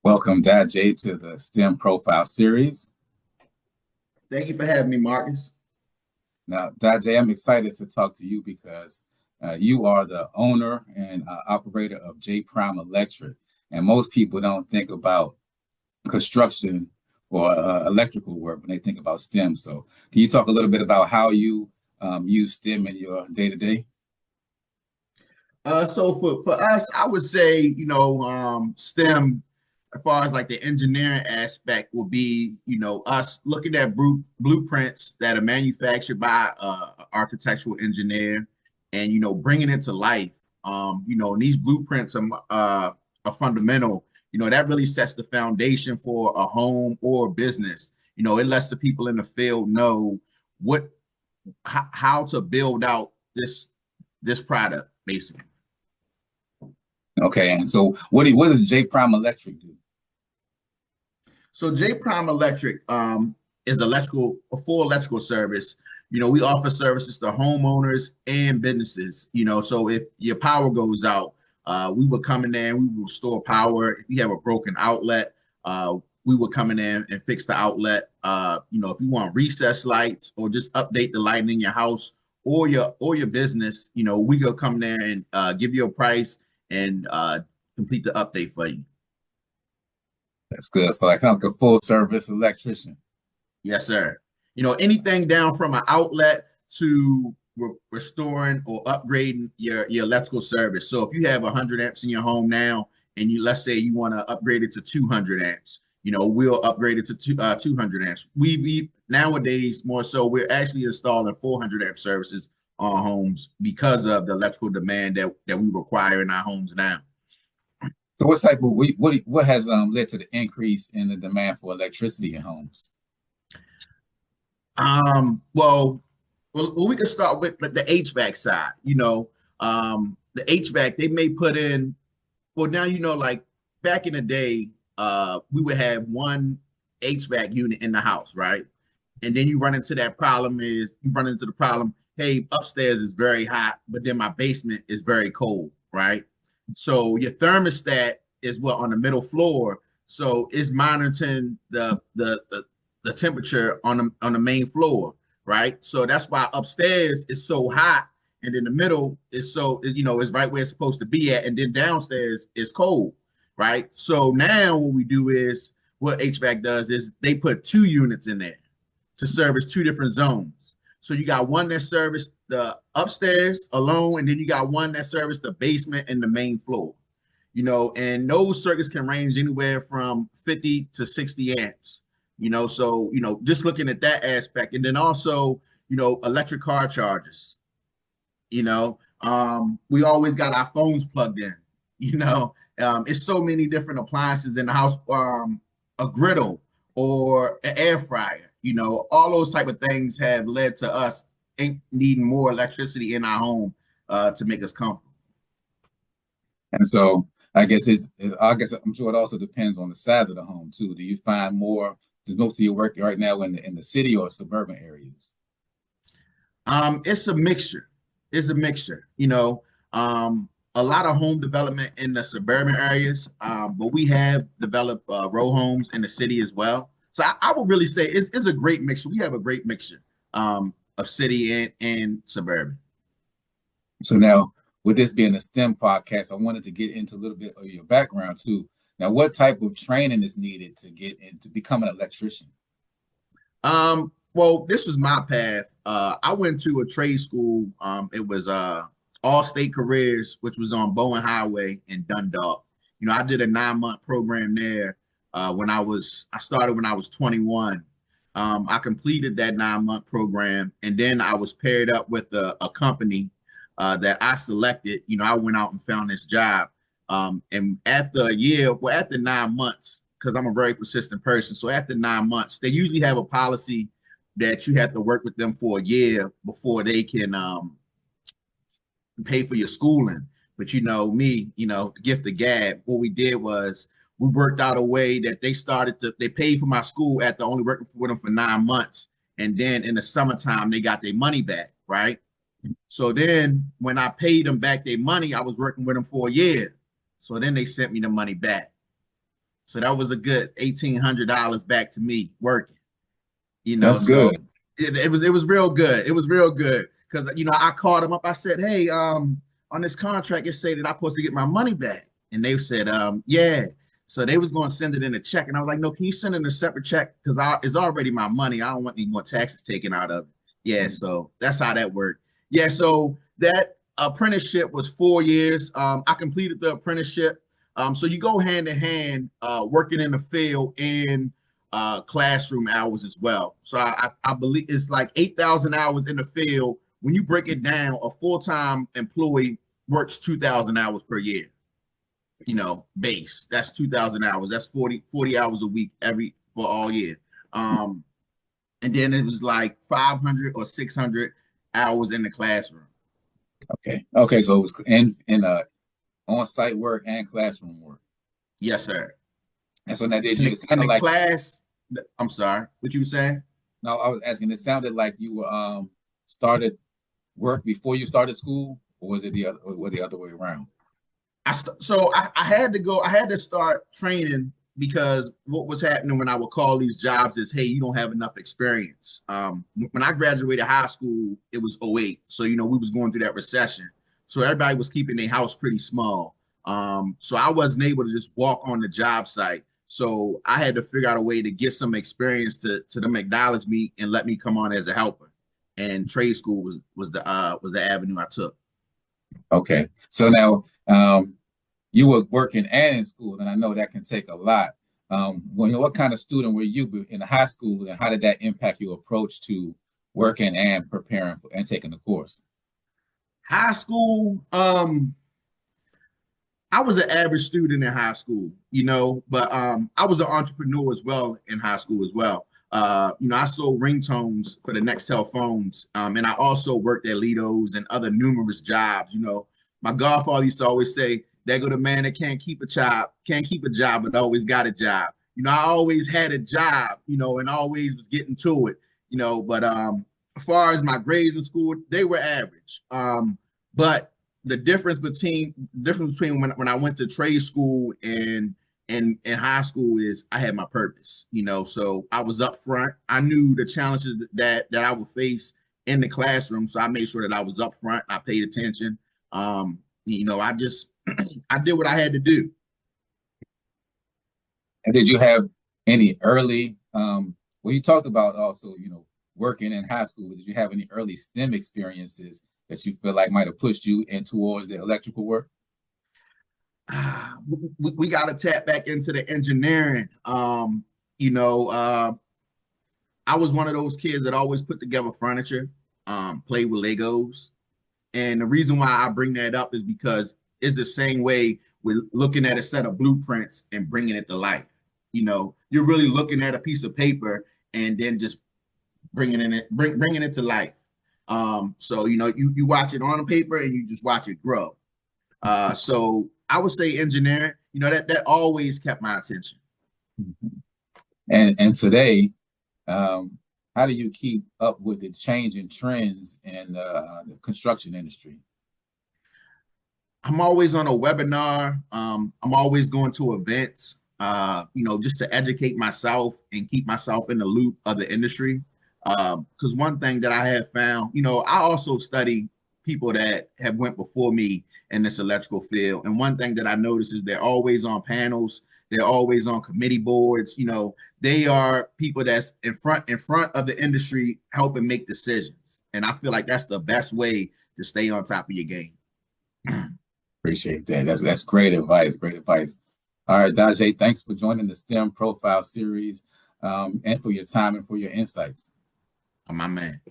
Welcome, Di-Jae, to the STEM Profile Series. Thank you for having me, Marcus. Now, Di-Jae, I'm excited to talk to you because you are the owner and operator of J Prime Electric. And most people don't think about construction or electrical work when they think about STEM. So can you talk a little bit about how you use STEM in your day-to-day? So for us, I would say, STEM, as far as like the engineering aspect, will be, us looking at blueprints that are manufactured by an architectural engineer and, bringing it to life. And these blueprints are fundamental. That really sets the foundation for a home or a business. It lets the people in the field know how to build out this product, basically. Okay, and so what does J Prime Electric do? So J Prime Electric is a full electrical service. We offer services to homeowners and businesses. So if your power goes out, we would come in there and we will restore power. If you have a broken outlet, we would come in there and fix the outlet. If you want recessed lights or just update the lighting in your house or your business, we go come there and give you a price and complete the update for you. That's good. So like kind of like a full service electrician. Yes, sir. Anything down from an outlet to restoring or upgrading your electrical service. So if you have 100 amps in your home now, and let's say you want to upgrade it to 200 amps, we'll upgrade it to 200 amps. We nowadays more so we're actually installing 400 amp services on homes because of the electrical demand that we require in our homes now. So what has led to the increase in the demand for electricity in homes? Well, we can start with the HVAC side. The HVAC they may put in. Well, now like back in the day, we would have one HVAC unit in the house, right? And then you run into the problem. Hey, upstairs is very hot, but then my basement is very cold, right? So your thermostat is on the middle floor, so it's monitoring the temperature on the main floor, right? So that's why upstairs is so hot, and in the middle is is right where it's supposed to be at, and then downstairs is cold, right? So now what HVAC does is they put 2 units in there to service 2 different zones. So you got one that service the upstairs alone, and then you got one that service the basement and the main floor. And those circuits can range anywhere from 50 to 60 amps. So just looking at that aspect, and then also electric car chargers. We always got our phones plugged in. It's so many different appliances in the house. A griddle or an air fryer. All those type of things have led to us needing more electricity in our home to make us comfortable. And so I guess I'm sure it also depends on the size of the home too. Do you find does most of your work right now in the city or suburban areas? It's a mixture. A lot of home development in the suburban areas, but we have developed row homes in the city as well. So I would really say it's a great mixture. We have a great mixture of city and suburban. So now, with this being a STEM podcast, I wanted to get into a little bit of your background too. Now, what type of training is needed to get into become an electrician? Well, this was my path. I went to a trade school. It was All State Careers, which was on Bowen Highway in Dundalk. I did a 9-month program there. I started when I was 21. I completed that 9-month program, and then I was paired up with a company that I selected. I went out and found this job. And after 9 months, because I'm a very persistent person, so after 9 months, they usually have a policy that you have to work with them for a year before they can pay for your schooling. But me, gift of gab, what we did was we worked out a way that they paid for my school after only working with them for 9 months. And then in the summertime, they got their money back, right? So then when I paid them back their money, I was working with them for a year. So then they sent me the money back. So that was a good $1,800 back to me working, you know. That's So good. it was real good. It was real good because I called them up. I said, hey, on this contract, it said that I'm supposed to get my money back, and they said, yeah. So they was going to send it in a check, and I was like, no, can you send it in a separate check because it's already my money. I don't want any more taxes taken out of it. Yeah, so that's how that worked. Yeah, so that apprenticeship was 4 years. I completed the apprenticeship. So you go hand in hand, working in the field and classroom hours as well. So I believe it's like 8,000 hours in the field. When you break it down, a full-time employee works 2,000 hours per year, base. That's 2,000 hours. That's 40 hours a week for all year. And then it was like 500 or 600 hours in the classroom. Okay. Okay. So it was in on-site work and classroom work. Yes, sir. And so now did In you, the, it in sounded the like, class, I'm sorry, what you were saying? no, I was asking, it sounded like you were started work before you started school, or was it the other way around? So I had to go. I had to start training because what was happening when I would call these jobs is, hey, you don't have enough experience. When I graduated high school, it was '08, so we was going through that recession. So everybody was keeping their house pretty small. So I wasn't able to just walk on the job site. So I had to figure out a way to get some experience to them acknowledge me and let me come on as a helper. And trade school was the avenue I took. Okay. So now you were working and in school, and I know that can take a lot. What kind of student were you in high school, and how did that impact your approach to working and preparing for and taking the course? High school, I was an average student in high school, but I was an entrepreneur as well in high school as well. I sold ringtones for the Nextel phones, and I also worked at Lido's and other numerous jobs. My godfather used to always say, "There go the man that can't keep a job, but always got a job." I always had a job, and always was getting to it, But as far as my grades in school, they were average. But the difference between when I went to trade school and high school is I had my purpose, so I was up front. I knew the challenges that I would face in the classroom, so I made sure that I was up front. I paid attention. I just I did what I had to do. And did you have any early, well, you talked about also, working in high school. Did you have any early STEM experiences that you feel like might have pushed you in towards the electrical work? We got to tap back into the engineering. You know, uh, I was one of those kids that always put together furniture, played with Legos. And the reason why I bring that up is because it's the same way with looking at a set of blueprints and bringing it to life. You're really looking at a piece of paper and then just bringing it to life. So you watch it on the paper and you just watch it grow. So I would say engineering. That always kept my attention. And today, um, how do you keep up with the changing trends in the construction industry? I'm always on a webinar. I'm always going to events, just to educate myself and keep myself in the loop of the industry. Because one thing that I have found, I also study people that have went before me in this electrical field. And one thing that I notice is they're always on panels. They're always on committee boards. They are people that's in front of the industry helping make decisions. And I feel like that's the best way to stay on top of your game. Appreciate that. That's great advice. Great advice. All right, Di-Jae, thanks for joining the STEM Profile series, and for your time and for your insights. My man.